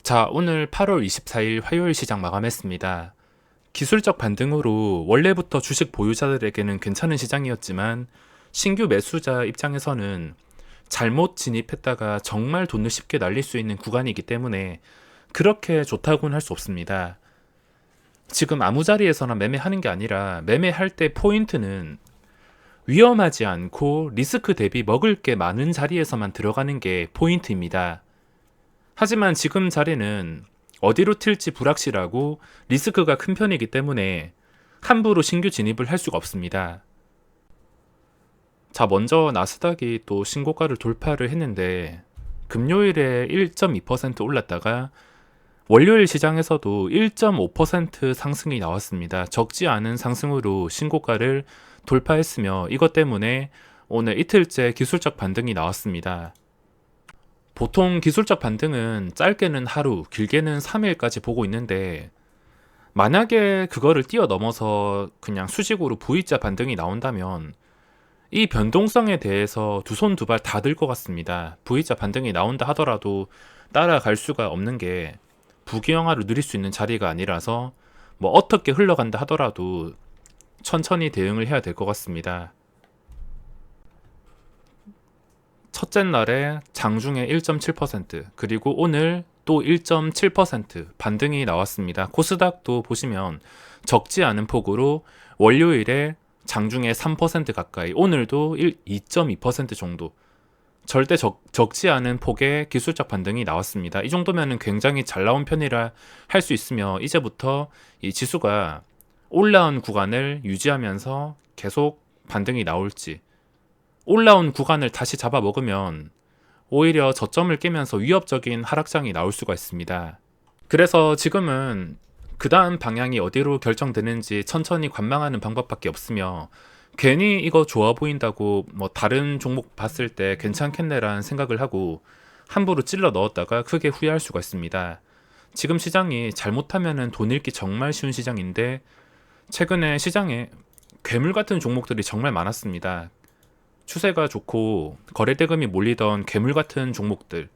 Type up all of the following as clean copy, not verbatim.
자, 오늘 8월 24일 화요일 시장 마감했습니다. 기술적 반등으로 원래부터 주식 보유자들에게는 괜찮은 시장이었지만 신규 매수자 입장에서는 잘못 진입했다가 정말 돈을 쉽게 날릴 수 있는 구간이기 때문에 그렇게 좋다고는 할 수 없습니다. 지금 아무 자리에서나 매매하는 게 아니라 매매할 때 포인트는 위험하지 않고 리스크 대비 먹을 게 많은 자리에서만 들어가는 게 포인트입니다. 하지만 지금 자리는 어디로 튈지 불확실하고 리스크가 큰 편이기 때문에 함부로 신규 진입을 할 수가 없습니다. 자, 먼저 나스닥이 또 신고가를 돌파를 했는데 금요일에 1.2% 올랐다가 월요일 시장에서도 1.5% 상승이 나왔습니다. 적지 않은 상승으로 신고가를 돌파했으며 이것 때문에 오늘 이틀째 기술적 반등이 나왔습니다. 보통 기술적 반등은 짧게는 하루, 길게는 3일까지 보고 있는데 만약에 그거를 뛰어넘어서 그냥 수직으로 V자 반등이 나온다면 이 변동성에 대해서 두 손 두 발 다 들 것 같습니다. V자 반등이 나온다 하더라도 따라갈 수가 없는 게 부귀영화를 누릴 수 있는 자리가 아니라서 뭐 어떻게 흘러간다 하더라도 천천히 대응을 해야 될 것 같습니다. 첫째 날에 장중에 1.7% 그리고 오늘 또 1.7% 반등이 나왔습니다. 코스닥도 보시면 적지 않은 폭으로 월요일에 장중에 3% 가까이, 오늘도 2.2% 정도 절대 적지 않은 폭의 기술적 반등이 나왔습니다. 이 정도면 굉장히 잘 나온 편이라 할 수 있으며 이제부터 이 지수가 올라온 구간을 유지하면서 계속 반등이 나올지, 올라온 구간을 다시 잡아먹으면 오히려 저점을 깨면서 위협적인 하락장이 나올 수가 있습니다. 그래서 지금은 그 다음 방향이 어디로 결정되는지 천천히 관망하는 방법밖에 없으며 괜히 이거 좋아 보인다고 뭐 다른 종목 봤을 때 괜찮겠네라는 생각을 하고 함부로 찔러 넣었다가 크게 후회할 수가 있습니다. 지금 시장이 잘못하면 돈 잃기 정말 쉬운 시장인데 최근에 시장에 괴물 같은 종목들이 정말 많았습니다. 추세가 좋고 거래대금이 몰리던 괴물 같은 종목들,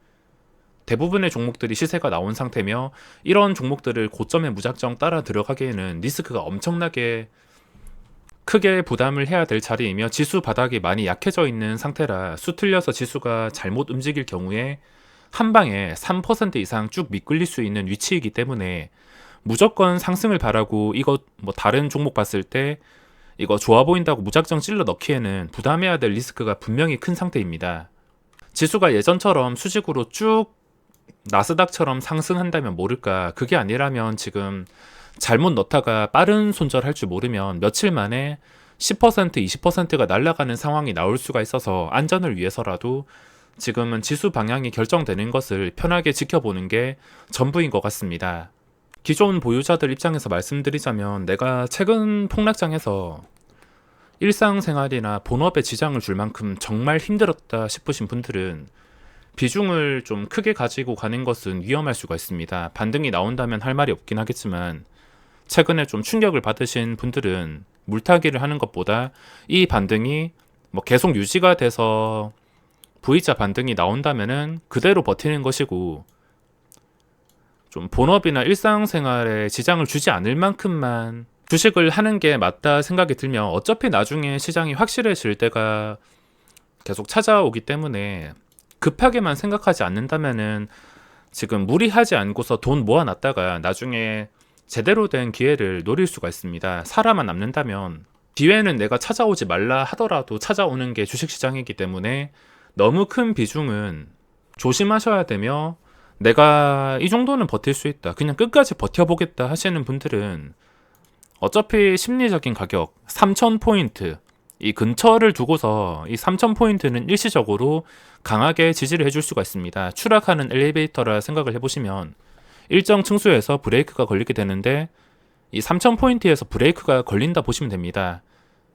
대부분의 종목들이 시세가 나온 상태며 이런 종목들을 고점에 무작정 따라 들어가기에는 리스크가 엄청나게 크게 부담을 해야 될 자리이며 지수 바닥이 많이 약해져 있는 상태라 수틀려서 지수가 잘못 움직일 경우에 한 방에 3% 이상 쭉 미끌릴 수 있는 위치이기 때문에 무조건 상승을 바라고 이거 뭐 다른 종목 봤을 때 이거 좋아 보인다고 무작정 찔러 넣기에는 부담해야 될 리스크가 분명히 큰 상태입니다. 지수가 예전처럼 수직으로 쭉 나스닥처럼 상승한다면 모를까, 그게 아니라면 지금 잘못 넣다가 빠른 손절할 줄 모르면 며칠 만에 10%, 20%가 날아가는 상황이 나올 수가 있어서 안전을 위해서라도 지금은 지수 방향이 결정되는 것을 편하게 지켜보는 게 전부인 것 같습니다. 기존 보유자들 입장에서 말씀드리자면 내가 최근 폭락장에서 일상생활이나 본업에 지장을 줄 만큼 정말 힘들었다 싶으신 분들은 비중을 좀 크게 가지고 가는 것은 위험할 수가 있습니다. 반등이 나온다면 할 말이 없긴 하겠지만 최근에 좀 충격을 받으신 분들은 물타기를 하는 것보다 이 반등이 뭐 계속 유지가 돼서 V자 반등이 나온다면은 그대로 버티는 것이고 좀 본업이나 일상생활에 지장을 주지 않을 만큼만 주식을 하는 게 맞다 생각이 들면 어차피 나중에 시장이 확실해질 때가 계속 찾아오기 때문에 급하게만 생각하지 않는다면은 지금 무리하지 않고서 돈 모아놨다가 나중에 제대로 된 기회를 노릴 수가 있습니다. 살아만 남는다면 기회는 내가 찾아오지 말라 하더라도 찾아오는 게 주식시장이기 때문에 너무 큰 비중은 조심하셔야 되며 내가 이 정도는 버틸 수 있다, 그냥 끝까지 버텨보겠다 하시는 분들은 어차피 심리적인 가격 3,000포인트 이 근처를 두고서 이 3,000포인트는 일시적으로 강하게 지지를 해줄 수가 있습니다. 추락하는 엘리베이터라 생각을 해보시면 일정 층수에서 브레이크가 걸리게 되는데 이 3,000포인트에서 브레이크가 걸린다 보시면 됩니다.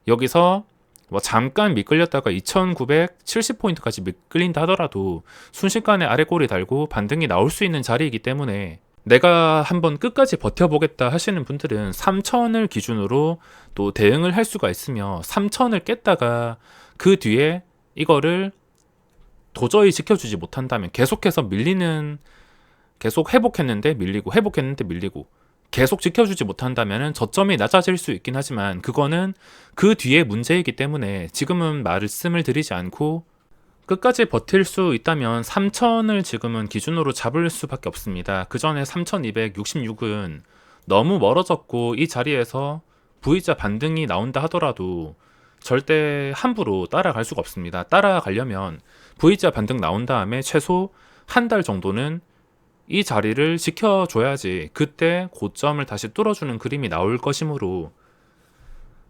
여기서 뭐 잠깐 미끌렸다가 2,970포인트까지 미끌린다 하더라도 순식간에 아래 꼬리 달고 반등이 나올 수 있는 자리이기 때문에 내가 한번 끝까지 버텨보겠다 하시는 분들은 3,000을 기준으로 또 대응을 할 수가 있으며 3,000을 깼다가 그 뒤에 이거를 도저히 지켜주지 못한다면 계속해서 밀리는 계속 회복했는데 밀리고 회복했는데 밀리고 계속 지켜주지 못한다면 저점이 낮아질 수 있긴 하지만 그거는 그 뒤에 문제이기 때문에 지금은 말씀을 드리지 않고 끝까지 버틸 수 있다면 3000을 지금은 기준으로 잡을 수밖에 없습니다. 그 전에 3266은 너무 멀어졌고 이 자리에서 V자 반등이 나온다 하더라도 절대 함부로 따라갈 수가 없습니다. 따라가려면 V자 반등 나온 다음에 최소 한 달 정도는 이 자리를 지켜줘야지 그때 고점을 다시 뚫어주는 그림이 나올 것이므로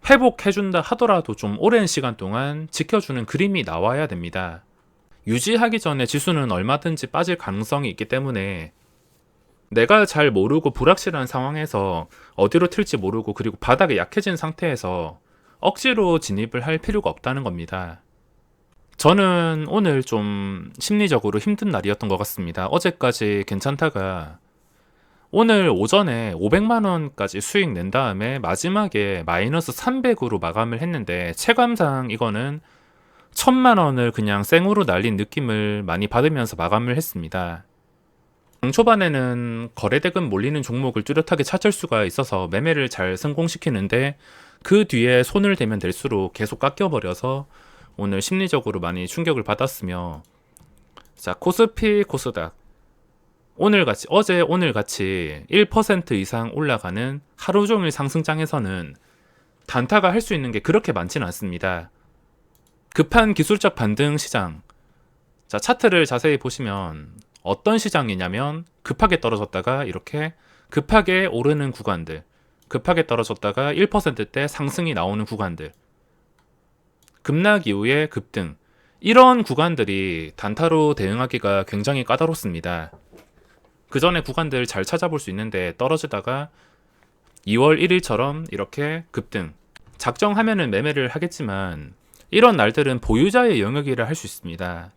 회복해준다 하더라도 좀 오랜 시간 동안 지켜주는 그림이 나와야 됩니다. 유지하기 전에 지수는 얼마든지 빠질 가능성이 있기 때문에 내가 잘 모르고 불확실한 상황에서 어디로 튈지 모르고 그리고 바닥에 약해진 상태에서 억지로 진입을 할 필요가 없다는 겁니다. 저는 오늘 좀 심리적으로 힘든 날이었던 것 같습니다. 어제까지 괜찮다가 오늘 오전에 500만원까지 수익 낸 다음에 마지막에 마이너스 300으로 마감을 했는데 체감상 이거는 1000만원을 그냥 생으로 날린 느낌을 많이 받으면서 마감을 했습니다. 장 초반에는 거래대금 몰리는 종목을 뚜렷하게 찾을 수가 있어서 매매를 잘 성공시키는데 그 뒤에 손을 대면 될수록 계속 깎여버려서 오늘 심리적으로 많이 충격을 받았으며 자 코스피 코스닥 오늘같이 어제 오늘같이 1% 이상 올라가는 하루종일 상승장에서는 단타가 할 수 있는 게 그렇게 많지는 않습니다. 급한 기술적 반등 시장 자 차트를 자세히 보시면 어떤 시장이냐면 급하게 떨어졌다가 이렇게 급하게 오르는 구간들 급하게 떨어졌다가 1%대 상승이 나오는 구간들 급락 이후에 급등 이런 구간들이 단타로 대응하기가 굉장히 까다롭습니다. 그 전에 구간들 잘 찾아볼 수 있는데 떨어지다가 2월 1일처럼 이렇게 급등 작정하면은 매매를 하겠지만 이런 날들은 보유자의 영역이라 할 수 있습니다.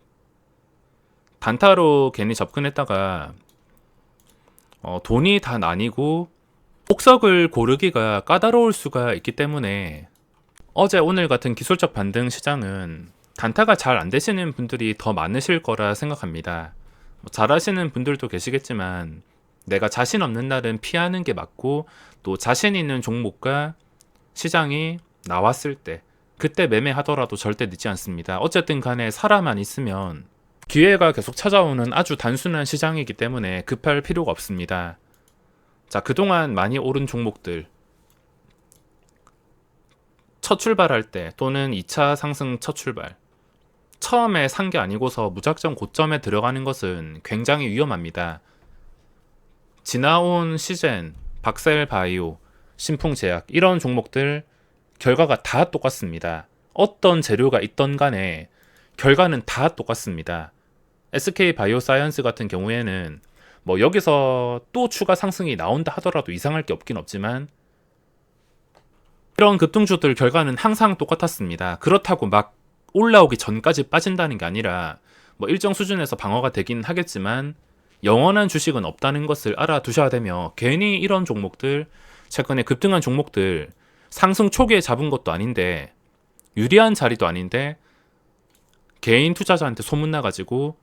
단타로 괜히 접근했다가 돈이 다 나뉘고 복석을 고르기가 까다로울 수가 있기 때문에 어제 오늘 같은 기술적 반등 시장은 단타가 잘 안 되시는 분들이 더 많으실 거라 생각합니다. 잘 하시는 분들도 계시겠지만 내가 자신 없는 날은 피하는 게 맞고 또 자신 있는 종목과 시장이 나왔을 때 그때 매매하더라도 절대 늦지 않습니다. 어쨌든 간에 살아만 있으면 기회가 계속 찾아오는 아주 단순한 시장이기 때문에 급할 필요가 없습니다. 자, 그동안 많이 오른 종목들 첫 출발할 때 또는 2차 상승 첫 출발 처음에 산 게 아니고서 무작정 고점에 들어가는 것은 굉장히 위험합니다. 지나온 시젠, 박셀바이오, 신풍제약 이런 종목들 결과가 다 똑같습니다. 어떤 재료가 있던 간에 결과는 다 똑같습니다. SK바이오사이언스 같은 경우에는 뭐 여기서 또 추가 상승이 나온다 하더라도 이상할 게 없긴 없지만 이런 급등주들 결과는 항상 똑같았습니다. 그렇다고 막 올라오기 전까지 빠진다는 게 아니라 뭐 일정 수준에서 방어가 되긴 하겠지만 영원한 주식은 없다는 것을 알아두셔야 되며 괜히 이런 종목들 최근에 급등한 종목들 상승 초기에 잡은 것도 아닌데 유리한 자리도 아닌데 개인 투자자한테 소문나가지고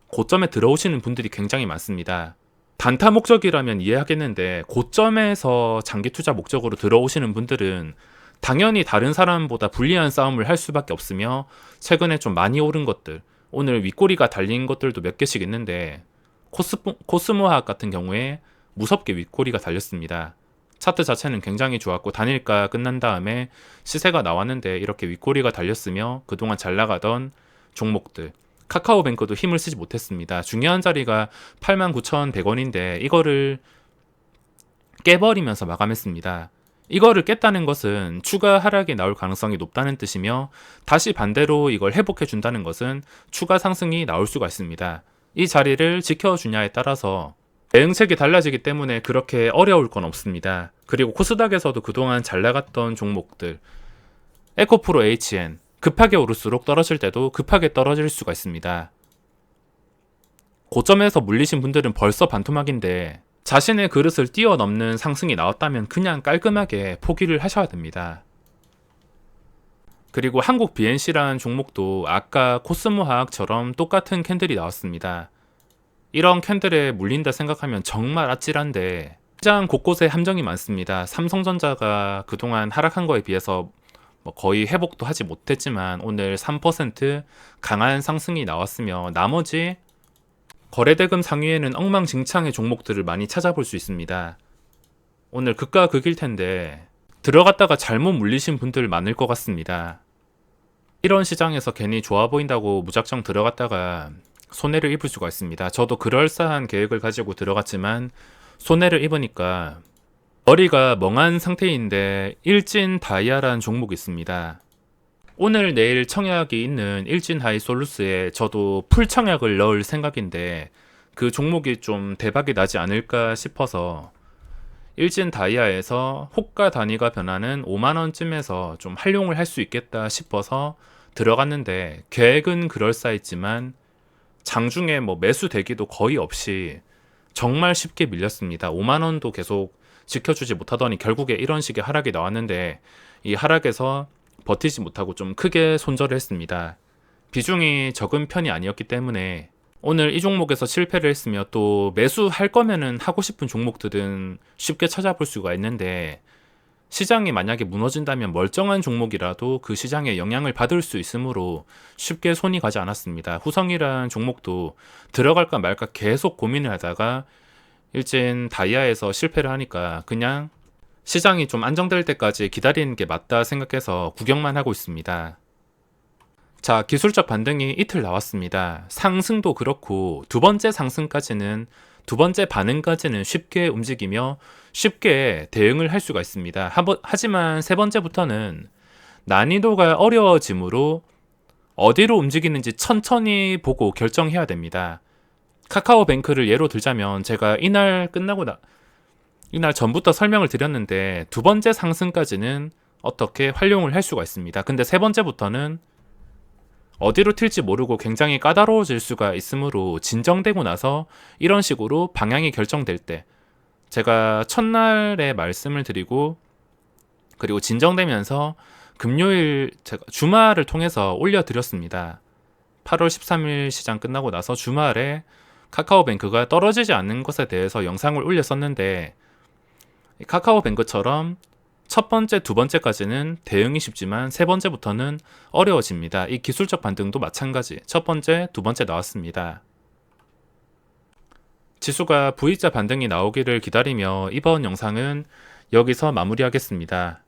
고점에 들어오시는 분들이 굉장히 많습니다. 단타 목적이라면 이해하겠는데 고점에서 장기 투자 목적으로 들어오시는 분들은 당연히 다른 사람보다 불리한 싸움을 할 수밖에 없으며 최근에 좀 많이 오른 것들 오늘 윗꼬리가 달린 것들도 몇 개씩 있는데 코스모화학 같은 경우에 무섭게 윗꼬리가 달렸습니다. 차트 자체는 굉장히 좋았고 단일가 끝난 다음에 시세가 나왔는데 이렇게 윗꼬리가 달렸으며 그동안 잘 나가던 종목들 카카오뱅크도 힘을 쓰지 못했습니다. 중요한 자리가 89,100원인데 이거를 깨버리면서 마감했습니다. 이거를 깼다는 것은 추가 하락이 나올 가능성이 높다는 뜻이며 다시 반대로 이걸 회복해 준다는 것은 추가 상승이 나올 수가 있습니다. 이 자리를 지켜주냐에 따라서 대응책이 달라지기 때문에 그렇게 어려울 건 없습니다. 그리고 코스닥에서도 그동안 잘 나갔던 종목들 에코프로 HN 급하게 오를수록 떨어질 때도 급하게 떨어질 수가 있습니다. 고점에서 물리신 분들은 벌써 반토막인데 자신의 그릇을 뛰어넘는 상승이 나왔다면 그냥 깔끔하게 포기를 하셔야 됩니다. 그리고 한국 BNC라는 종목도 아까 코스모화학처럼 똑같은 캔들이 나왔습니다. 이런 캔들에 물린다 생각하면 정말 아찔한데 시장 곳곳에 함정이 많습니다. 삼성전자가 그동안 하락한 거에 비해서 뭐 거의 회복도 하지 못했지만 오늘 3% 강한 상승이 나왔으며 나머지 거래대금 상위에는 엉망진창의 종목들을 많이 찾아볼 수 있습니다. 오늘 극과 극일 텐데 들어갔다가 잘못 물리신 분들 많을 것 같습니다. 이런 시장에서 괜히 좋아 보인다고 무작정 들어갔다가 손해를 입을 수가 있습니다. 저도 그럴싸한 계획을 가지고 들어갔지만 손해를 입으니까 머리가 멍한 상태인데 일진 다이아라는 종목이 있습니다. 오늘 내일 청약이 있는 일진 하이솔루스에 저도 풀 청약을 넣을 생각인데 그 종목이 좀 대박이 나지 않을까 싶어서 일진 다이아에서 호가 단위가 변하는 5만원쯤에서 좀 활용을 할 수 있겠다 싶어서 들어갔는데 계획은 그럴싸했지만 장중에 뭐 매수 대기도 거의 없이 정말 쉽게 밀렸습니다. 5만원도 계속 지켜주지 못하더니 결국에 이런 식의 하락이 나왔는데 이 하락에서 버티지 못하고 좀 크게 손절을 했습니다. 비중이 적은 편이 아니었기 때문에 오늘 이 종목에서 실패를 했으며 또 매수할 거면은 하고 싶은 종목들은 쉽게 찾아볼 수가 있는데 시장이 만약에 무너진다면 멀쩡한 종목이라도 그 시장에 영향을 받을 수 있으므로 쉽게 손이 가지 않았습니다. 후성이란 종목도 들어갈까 말까 계속 고민을 하다가 일진 다이아에서 실패를 하니까 그냥 시장이 좀 안정될 때까지 기다리는 게 맞다 생각해서 구경만 하고 있습니다. 자, 기술적 반등이 이틀 나왔습니다. 상승도 그렇고 두 번째 반응까지는 쉽게 움직이며 쉽게 대응을 할 수가 있습니다. 하지만 세 번째부터는 난이도가 어려워지므로 어디로 움직이는지 천천히 보고 결정해야 됩니다. 카카오뱅크를 예로 들자면 제가 이날 전부터 설명을 드렸는데 두 번째 상승까지는 어떻게 활용을 할 수가 있습니다. 근데 세 번째부터는 어디로 튈지 모르고 굉장히 까다로워질 수가 있으므로 진정되고 나서 이런 식으로 방향이 결정될 때 제가 첫날에 말씀을 드리고 그리고 진정되면서 금요일 제가 주말을 통해서 올려드렸습니다. 8월 13일 시장 끝나고 나서 주말에 카카오뱅크가 떨어지지 않는 것에 대해서 영상을 올렸었는데 카카오뱅크처럼 첫 번째, 두 번째까지는 대응이 쉽지만 세 번째부터는 어려워집니다. 이 기술적 반등도 마찬가지. 첫 번째, 두 번째 나왔습니다. 지수가 V자 반등이 나오기를 기다리며 이번 영상은 여기서 마무리하겠습니다.